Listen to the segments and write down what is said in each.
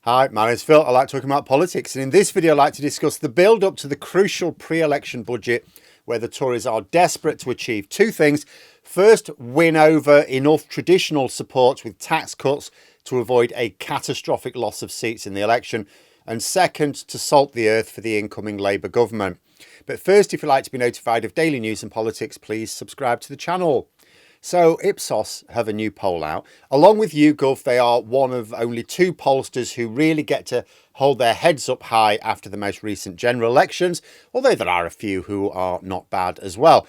Hi, my name's Phil. I like talking about politics, and in this video I'd like to discuss the build-up to the crucial pre-election budget where the Tories are desperate to achieve two things. First, win over enough traditional supports with tax cuts to avoid a catastrophic loss of seats in the election, and second, to salt the earth for the incoming Labour government. But first, if you'd like to be notified of daily news and politics, please subscribe to the channel. So Ipsos have a new poll out. Along with YouGov, they are one of only two pollsters who really get to hold their heads up high after the most recent general elections, although there are a few who are not bad as well.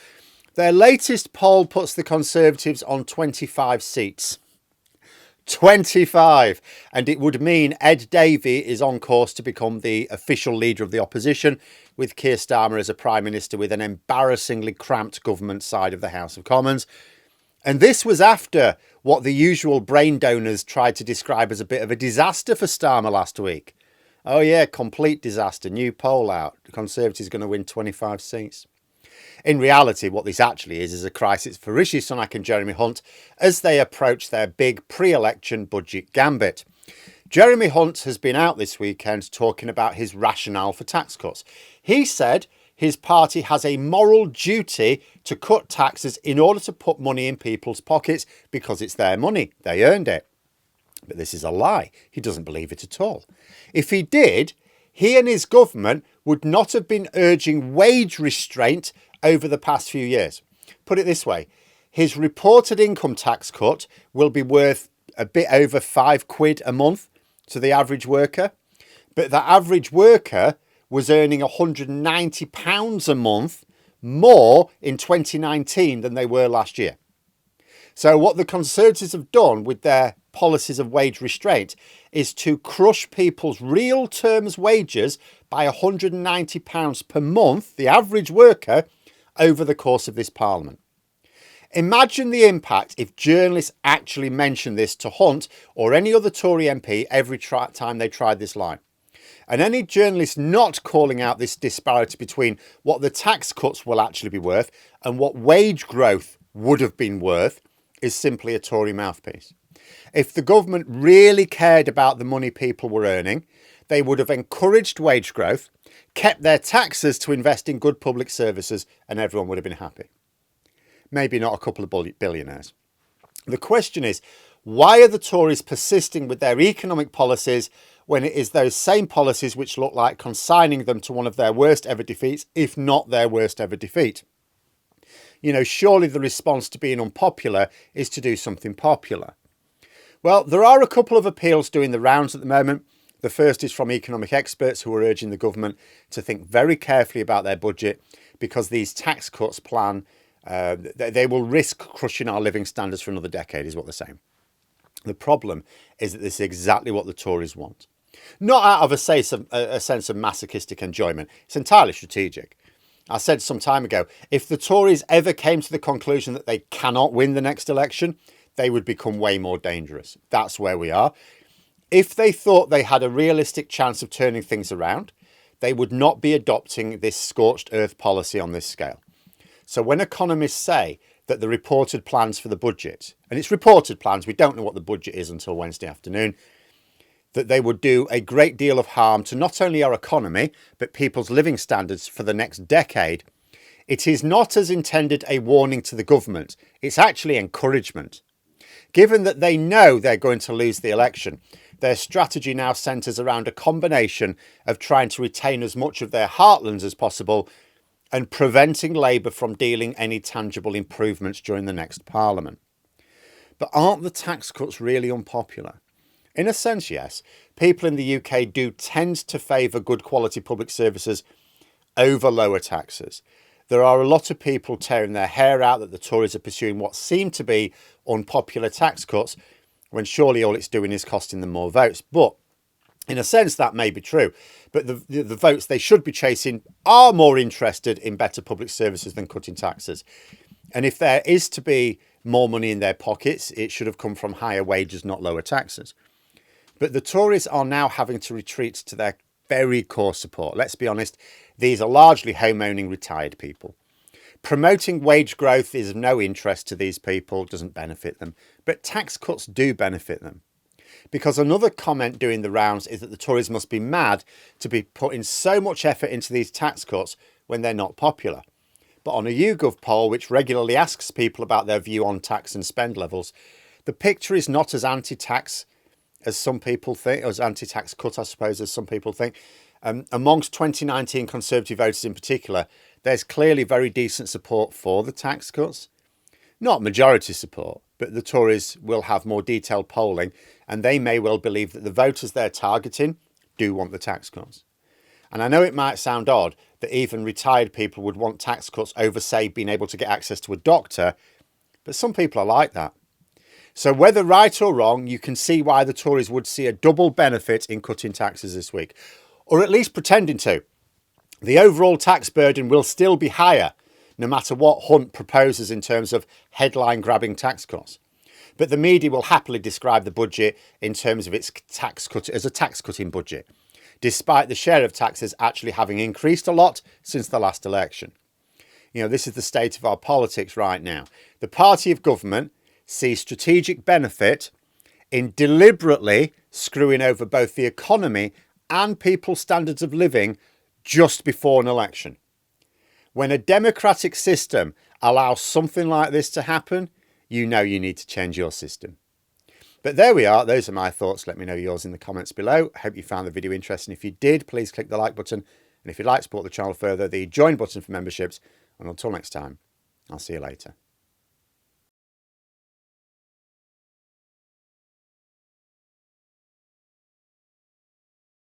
Their latest poll puts the Conservatives on 25 seats. 25! And it would mean Ed Davey is on course to become the official leader of the opposition, with Keir Starmer as a Prime Minister with an embarrassingly cramped government side of the House of Commons. And this was after what the usual brain donors tried to describe as a bit of a disaster for Starmer last week. Oh yeah, complete disaster. New poll out. The Conservatives going to win 25 seats. In reality, what this actually is a crisis for Rishi Sunak and Jeremy Hunt as they approach their big pre-election budget gambit. Jeremy Hunt has been out this weekend talking about his rationale for tax cuts. He said his party has a moral duty to cut taxes in order to put money in people's pockets because it's their money. They earned it. But this is a lie. He doesn't believe it at all. If he did, he and his government would not have been urging wage restraint over the past few years. Put it this way, his reported income tax cut will be worth a bit over £5 a month to the average worker. But the average worker was earning £190 a month more in 2019 than they were last year. So what the Conservatives have done with their policies of wage restraint is to crush people's real terms wages by £190 per month, the average worker, over the course of this Parliament. Imagine the impact if journalists actually mentioned this to Hunt or any other Tory MP every time they tried this line. And any journalist not calling out this disparity between what the tax cuts will actually be worth and what wage growth would have been worth is simply a Tory mouthpiece. If the government really cared about the money people were earning, they would have encouraged wage growth, kept their taxes to invest in good public services, and everyone would have been happy. Maybe not a couple of billionaires. The question is, why are the Tories persisting with their economic policies when it is those same policies which look like consigning them to one of their worst ever defeats, if not their worst ever defeat? You know, surely the response to being unpopular is to do something popular. Well, there are a couple of appeals doing the rounds at the moment. The first is from economic experts who are urging the government to think very carefully about their budget because these tax cuts they will risk crushing our living standards for another decade, is what they're saying. The problem is that this is exactly what the Tories want. Not out of a sense of masochistic enjoyment. It's entirely strategic. I said some time ago, if the Tories ever came to the conclusion that they cannot win the next election, they would become way more dangerous. That's where we are. If they thought they had a realistic chance of turning things around, they would not be adopting this scorched earth policy on this scale. So when economists say that the reported plans for the budget, and it's reported plans, we don't know what the budget is until Wednesday afternoon, that they would do a great deal of harm to not only our economy, but people's living standards for the next decade, it is not as intended a warning to the government. It's actually encouragement. Given that they know they're going to lose the election, their strategy now centres around a combination of trying to retain as much of their heartlands as possible and preventing Labour from dealing any tangible improvements during the next Parliament. But aren't the tax cuts really unpopular? In a sense, yes. People in the UK do tend to favour good quality public services over lower taxes. There are a lot of people tearing their hair out that the Tories are pursuing what seem to be unpopular tax cuts when surely all it's doing is costing them more votes. But in a sense, that may be true. But the votes they should be chasing are more interested in better public services than cutting taxes. And if there is to be more money in their pockets, it should have come from higher wages, not lower taxes. But the Tories are now having to retreat to their very core support. Let's be honest, these are largely home-owning retired people. Promoting wage growth is of no interest to these people, doesn't benefit them. But tax cuts do benefit them. Because another comment doing the rounds is that the Tories must be mad to be putting so much effort into these tax cuts when they're not popular. But on a YouGov poll, which regularly asks people about their view on tax and spend levels, the picture is not as anti-tax as some people think, or as anti-tax cut, I suppose, as some people think. Amongst 2019 Conservative voters in particular, there's clearly very decent support for the tax cuts. Not majority support, but the Tories will have more detailed polling, and they may well believe that the voters they're targeting do want the tax cuts. And I know it might sound odd that even retired people would want tax cuts over, say, being able to get access to a doctor, but some people are like that. So whether right or wrong, you can see why the Tories would see a double benefit in cutting taxes this week, or at least pretending to. The overall tax burden will still be higher, no matter what Hunt proposes in terms of headline-grabbing tax cuts. But the media will happily describe the budget in terms of its tax cut as a tax-cutting budget, despite the share of taxes actually having increased a lot since the last election. You know, this is the state of our politics right now. The party of government sees strategic benefit in deliberately screwing over both the economy and people's standards of living just before an election. When a democratic system allows something like this to happen, you know you need to change your system. But there we are. Those are my thoughts. Let me know yours in the comments below. I hope you found the video interesting. If you did, please click the like button. And if you'd like to support the channel further, the join button for memberships. And until next time, I'll see you later.